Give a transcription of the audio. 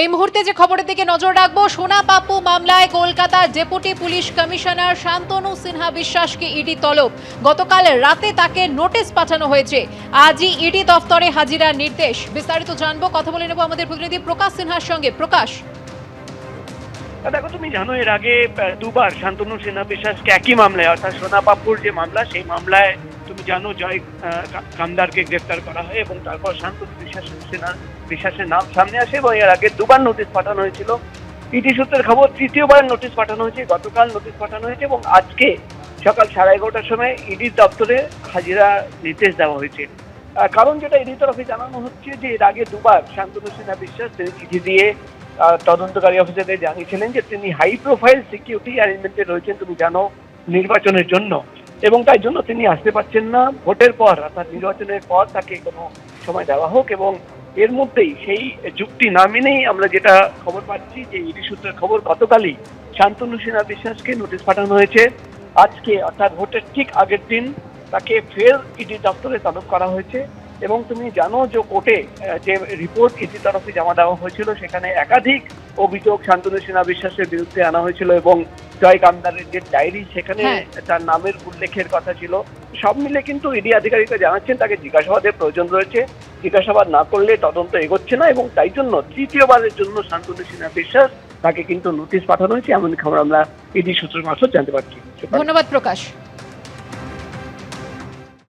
এই মুহূর্তে যে খবরের দিকে নজর রাখবো, সোনা পাপ্পু মামলায় কলকাতার deputy police commissioner Shantanu Sinha বিশ্বাসকে ইডি তলব। গতকাল রাতে তাকে নোটিশ পাঠানো হয়েছে। আজই ইডি দফতরে হাজিরার নির্দেশ। বিস্তারিত জানবো, কথা বলে নেব আমাদের প্রতিনিধি প্রকাশ সিনহার সঙ্গে। প্রকাশ, দেখো, তুমি জানো এর আগে দুবার শান্তনু সিনহা বিশ্বাসকে একই মামলায়, অর্থাৎ সোনা পাপ্পুর যে মামলা, সেই মামলায় তুমি জানো জয় কামদারকে গ্রেফতার করা হয় এবং তারপর শান্তনু বিশ্বাসের নাম সামনে আসে এবং এর আগে দুবার নোটিশ পাঠানো হয়েছিল। ইডি সূত্রের খবর তৃতীয়বার নোটিশ পাঠানো হয়েছে। গতকাল নোটিশ পাঠানো হয়েছে এবং আজকে সকাল 11:30টার সময় ইডি দপ্তরে হাজিরা নির্দেশ দেওয়া হয়েছে। কারণ যেটা ইডি তরফে জানানো হচ্ছে যে এর আগে দুবার শান্তনু সিনহা বিশ্বাস তিনি চিঠি দিয়ে তদন্তকারী অফিসারদের জানিয়েছিলেন যে তিনি হাই প্রোফাইল সিকিউরিটি অ্যারেঞ্জমেন্টে রয়েছেন, তুমি জানো, নির্বাচনের জন্য, এবং তাই জন্য তিনি আসতে পারছেন না। ভোটের পর অর্থাৎ নির্বাচনের পর তাকে কোনো সময় দেওয়া হোক, এবং এর মধ্যেই সেই যুক্তি না মেনেই আমরা যেটা খবর পাচ্ছি যে ইডি সূত্রের খবর গতকালই শান্তনু সিনহা বিশ্বাসকে নোটিশ পাঠানো হয়েছে। আজকে অর্থাৎ ভোটের ঠিক আগের দিন তাকে ফের ইডি দপ্তরে তলব করা হয়েছে। এবং তুমি জানো যে কোর্টে যে রিপোর্ট ইডি তরফে জমা দেওয়া হয়েছিল সেখানে একাধিক অভিযোগ শান্তনু সিনহা বিশ্বাসের বিরুদ্ধে আনা হয়েছিল এবং জয় কামদারের যে ডায়েরি সেখানে তার নামের উল্লেখের কথা ছিল। সব মিলে কিন্তু ইডি আধিকারিকরা জানাচ্ছেন তাকে জিজ্ঞাসাবাদের প্রয়োজন রয়েছে। জিজ্ঞাসাবাদ না করলে তদন্ত এগোচ্ছে না এবং তাই জন্য তৃতীয়বারের জন্য শান্তনু সিনহা বিশ্বাস তাকে কিন্তু নোটিশ পাঠানো হয়েছে, এমন খবর আমরা ইডি সূত্রের মারফত জানতে পারছি। ধন্যবাদ প্রকাশ।